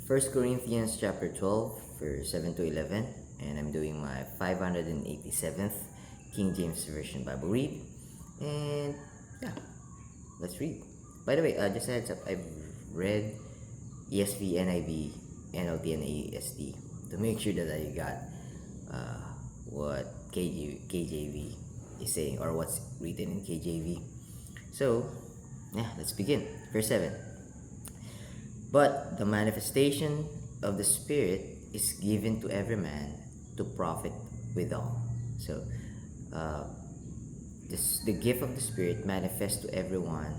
First Corinthians chapter 12, verse 7 to 11, and I'm doing my 587th King James Version Bible read. And yeah, let's read. By the way, just a heads up, I've read ESV, NIV, NLT, and ASD to make sure that I got what KJV is saying, or what's written in KJV. So, yeah, let's begin. Verse 7. But the manifestation of the Spirit is given to every man to profit withal. So, the gift of the Spirit manifests to everyone,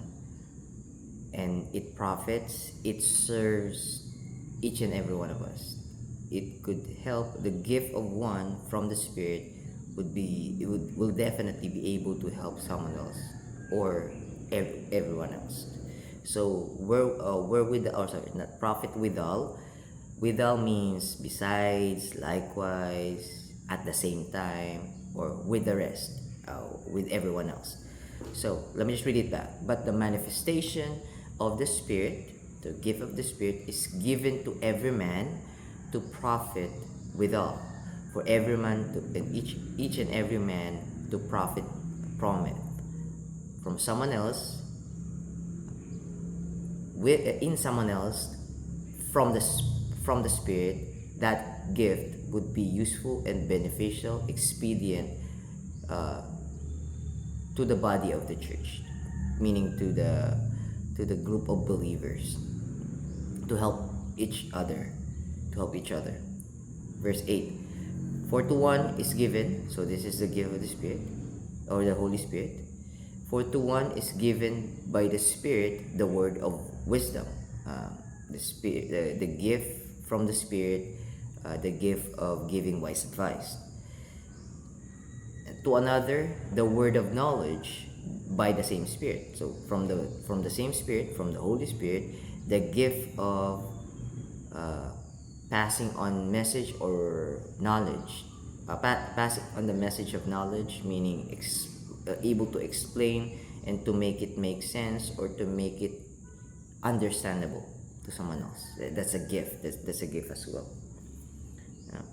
and it profits, it serves each and every one of us. It could help. The gift of one from the Spirit will definitely be able to help someone else or everyone else. So where with not profit withal. Withal means besides, likewise, at the same time, or with the rest, with everyone else. So let me just read it back. But the manifestation of the Spirit, the gift of the Spirit, is given to every man to profit withal. For every man and each and every man to profit from it, from someone else, in someone else, from the Spirit. That gift would be useful and beneficial, expedient to the body of the church, meaning to the group of believers, to help each other, Verse 8. For to one is given, so this is the gift of the Spirit, or the Holy Spirit. For to one is given by the Spirit the word of wisdom, the Spirit, the gift from the Spirit, the gift of giving wise advice. To another, the word of knowledge by the same Spirit. So from the same Spirit, from the Holy Spirit, the gift of passing on message or knowledge, passing on the message of knowledge, meaning able to explain and to make it make sense, or to make it understandable to someone else. That's a gift. That's a gift as well.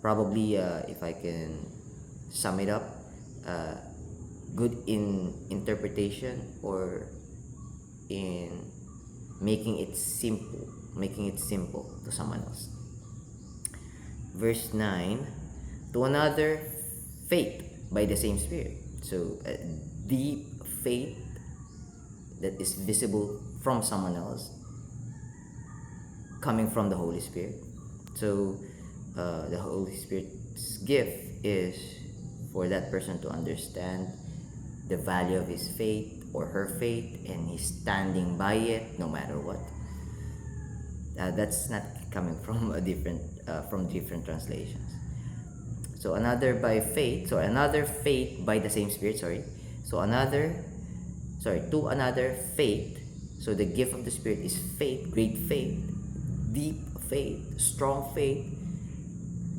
Probably, if I can sum it up, good in interpretation, or in making it simple to someone else. Verse 9. To another, faith by the same Spirit. So deep faith that is visible from someone else, coming from the Holy Spirit. So the Holy Spirit's gift is for that person to understand the value of his faith or her faith, and he's standing by it no matter what. That's not coming from different translations. So another faith by the same Spirit. To another faith. So the gift of the Spirit is faith, great faith, deep faith, strong faith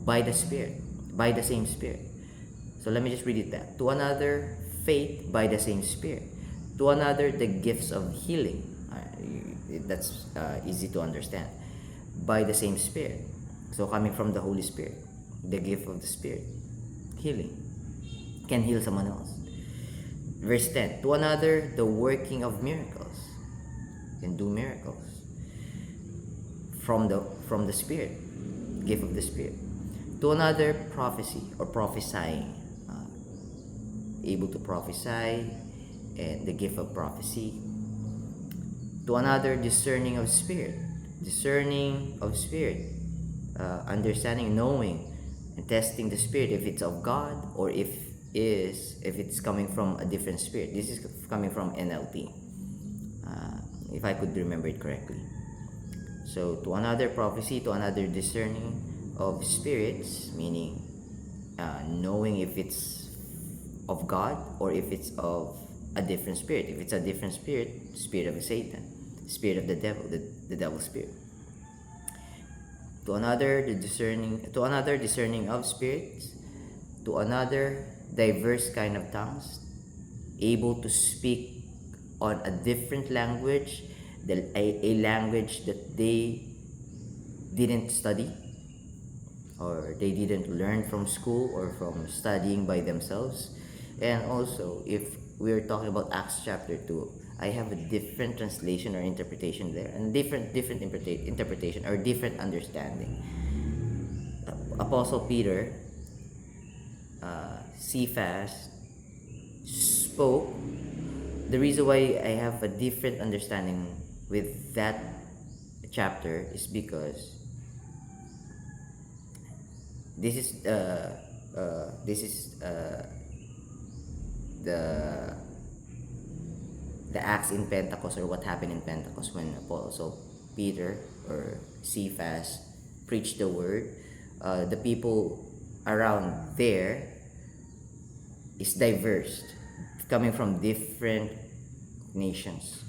by the Spirit, by the same Spirit. So let me just read it back. To another, faith by the same Spirit. To another, the gifts of healing. That's easy to understand. By the same Spirit. So coming from the Holy Spirit, the gift of the Spirit, healing, can heal someone else. Verse 10. To another, the working of miracles, can do miracles from the Spirit, gift of the Spirit. To another, prophecy or prophesying, able to prophesy, and the gift of prophecy. To another, discerning of spirit, understanding, knowing, and testing the spirit if it's of God, or if it's coming from a different spirit. This is coming from NLT, if I could remember it correctly. So to another, prophecy. To another, discerning of spirits, meaning knowing if it's of God or if it's of a different spirit. If it's a different spirit, spirit of Satan, spirit of the devil, the devil's spirit. To another, discerning of spirits. To another, diverse kind of tongues, able to speak on a different language, a language that didn't study, or they didn't learn from school or from studying by themselves. And also, if we're talking about Acts chapter 2, I have a different translation or interpretation there, and different interpretation or different understanding. Apostle Peter, Cephas spoke. The reason why I have a different understanding with that chapter is because this is the acts in Pentecost, or what happened in Pentecost when Apostle Peter or Cephas preached the word. The people around there is diverse, coming from different nations.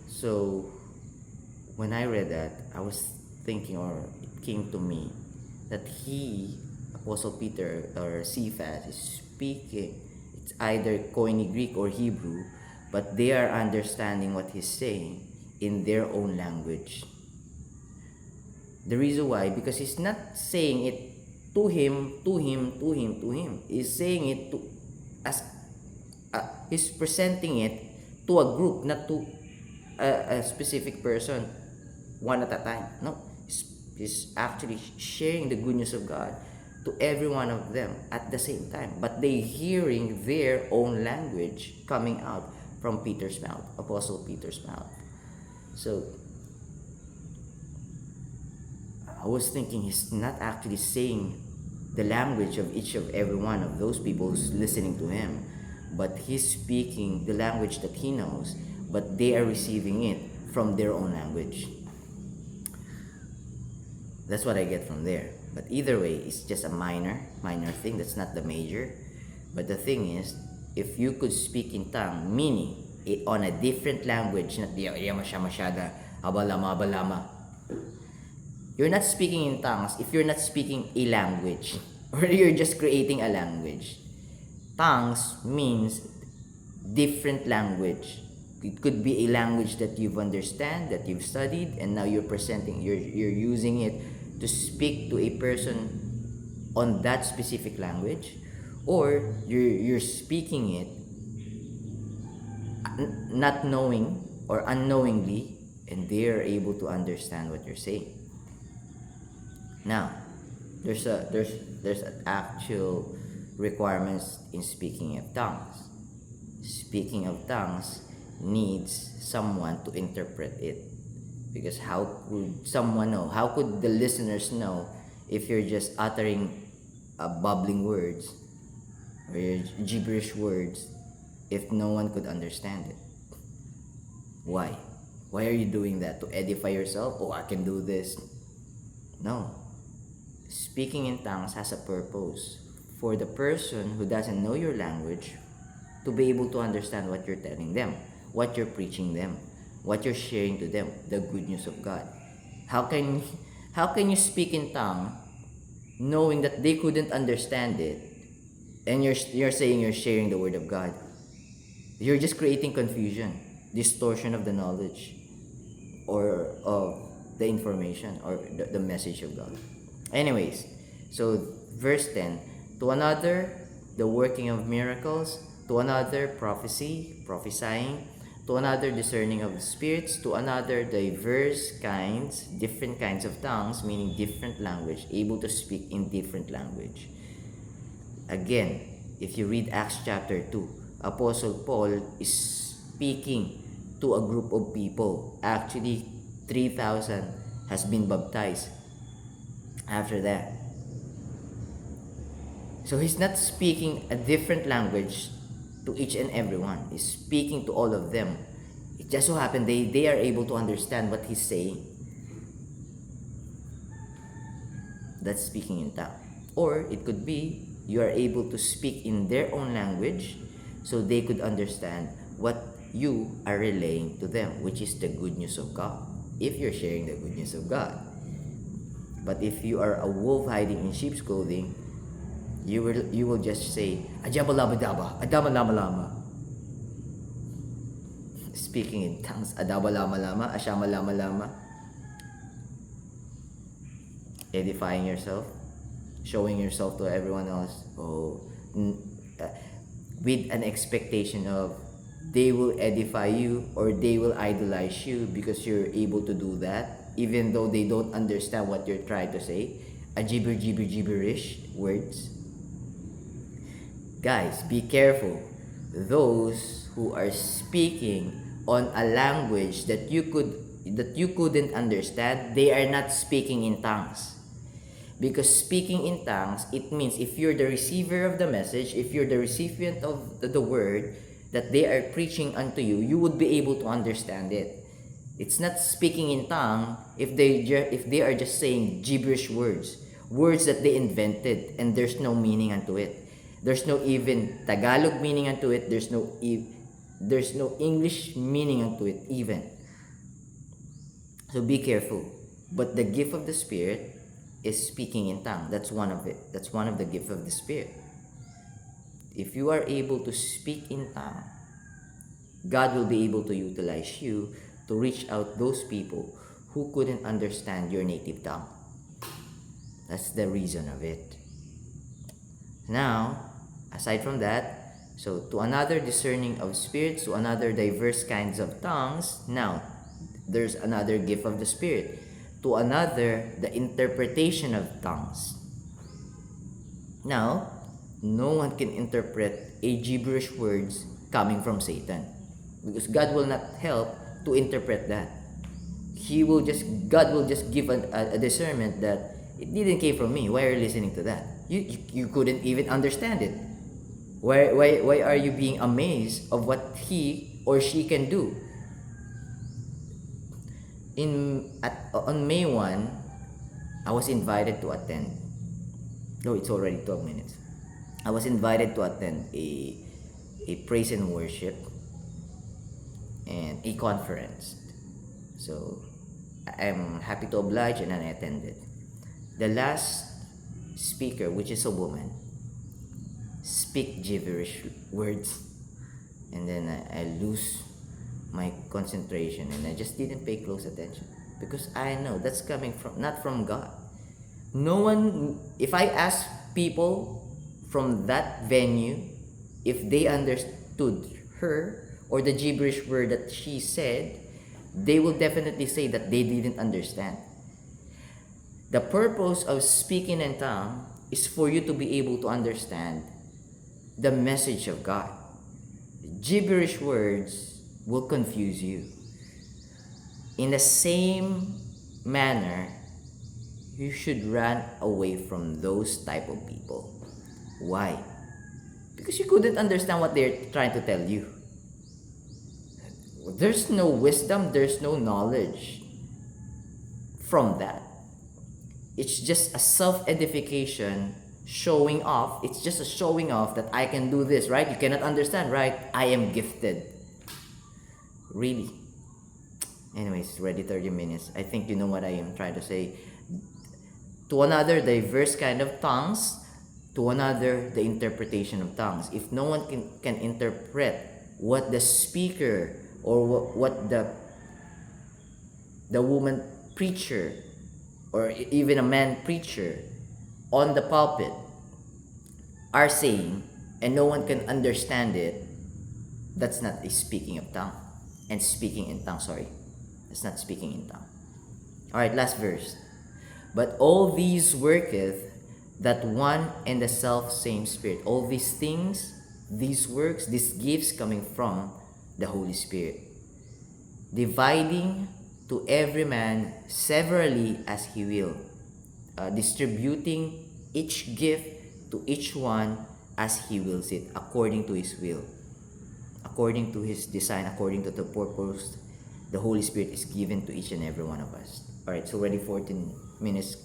So when I read that, I was thinking, or it came to me, that Apostle Peter or Cephas, is speaking. It's either Koine Greek or Hebrew, but they are understanding what he's saying in their own language. The reason why, because he's not saying it to him. He's saying it to, as he's presenting it to a group, not to a specific person, one at a time. No, he's actually sharing the good news of God to every one of them at the same time, but they hearing their own language coming out from Peter's mouth, Apostle Peter's mouth. So I was thinking, he's not actually saying the language of each of every one of those people who's listening to him, but he's speaking the language that he knows, but they are receiving it from their own language. That's what I get from there. But either way, it's just a minor thing. That's not the major. But the thing is, if you could speak in tongue, meaning on a different language, not abalama, you're not speaking in tongues if you're not speaking a language, or you're just creating a language. Tongues means different language. It could be a language that you've understand, that you've studied, and now you're using it to speak to a person on that specific language, or you're speaking it not knowing or unknowingly, and they are able to understand what you're saying. Now, there's an actual requirements in speaking of tongues. Speaking of tongues needs someone to interpret it, because how could someone know? How could the listeners know if you're just uttering bubbling words or gibberish words if no one could understand it? Why? Why are you doing that? To edify yourself? Oh, I can do this. No. Speaking in tongues has a purpose for the person who doesn't know your language to be able to understand what you're telling them, what you're preaching them, what you're sharing to them, the good news of God. How can you speak in tongue knowing that they couldn't understand it, and you're saying you're sharing the word of God? You're just creating confusion, distortion of the knowledge, or of the information, or the message of God. Anyways, so verse 10, to another the working of miracles, to another prophesying, to another discerning of spirits, to another different kinds of tongues, meaning different language, able to speak in different language. Again, if you read Acts chapter 2, Apostle Paul is speaking to a group of people. Actually, 3,000 has been baptized after that. So he's not speaking a different language to each and every one. He's speaking to all of them. It just so happened they are able to understand what he's saying. That's speaking in tongue. Or it could be you are able to speak in their own language so they could understand what you are relaying to them, which is the good news of God, if you're sharing the good news of God. But if you are a wolf hiding in sheep's clothing, you will just say ajabalabadaba, adamalama, speaking in tongues, adabalama, ashamalama, edifying yourself, showing yourself to everyone else, with an expectation of they will edify you or they will idolize you because you're able to do that, even though they don't understand what you're trying to say, a gibberish words. Guys, be careful. Those who are speaking on a language that you couldn't understand, they are not speaking in tongues. Because speaking in tongues, it means if you're the receiver of the message, if you're the recipient of the word that they are preaching unto you, you would be able to understand it. It's not speaking in tongue if they are just saying gibberish words that they invented and there's no meaning unto it. There's no even Tagalog meaning unto it. There's no English meaning unto it even. So be careful. But the gift of the Spirit is speaking in tongue. That's one of it. That's one of the gift of the Spirit. If you are able to speak in tongue, God will be able to utilize you to reach out those people who couldn't understand your native tongue. That's the reason of it. Now, aside from that, so to another discerning of spirits, to another diverse kinds of tongues, now there's another gift of the Spirit. To another, the interpretation of tongues. Now, no one can interpret a gibberish words coming from Satan, because God will not help to interpret that. God will just give a discernment that it didn't came from me. Why are you listening to that? You couldn't even understand it. Why are you being amazed of what he or she can do? On May 1, I was invited to attend. No, it's already 12 minutes. I was invited to attend a praise and worship and a conference. So I'm happy to oblige, and I attended. The last speaker, which is a woman, speak gibberish words, and then I lose my concentration, and I just didn't pay close attention because I know that's coming from not from God. No one, if I ask people from that venue if they understood her or the gibberish word that she said, they will definitely say that they didn't understand. The purpose of speaking in tongue is for you to be able to understand the message of God. Gibberish words will confuse you. In the same manner, you should run away from those type of people. Why? Because you couldn't understand what they're trying to tell you. There's no wisdom, there's no knowledge from that. It's just a self-edification, showing off. It's just a showing off that I can do this, right? You cannot understand, right? I am gifted. Really? Anyways, already 30 minutes. I think you know what I am trying to say. To another, diverse kind of tongues. To another, the interpretation of tongues. If no one can interpret what the speaker or what the woman preacher or even a man preacher on the pulpit are saying, and no one can understand it, that's not a speaking of tongue. And speaking in tongue, sorry. That's not speaking in tongue. Alright, last verse. But all these worketh that one and the self same Spirit. All these things, these works, these gifts coming from the Holy Spirit, dividing to every man severally as he will, distributing each gift to each one as he wills it, according to his will, according to his design, according to the purpose the Holy Spirit is given to each and every one of us. Alright, so already 14 minutes,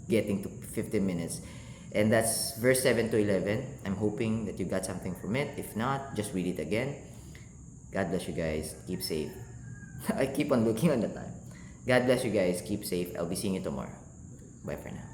getting to 15 minutes. And that's verse 7 to 11. I'm hoping that you got something from it. If not, just read it again. God bless you guys. Keep safe. I keep on looking on the time. God bless you guys. Keep safe. I'll be seeing you tomorrow. Bye for now.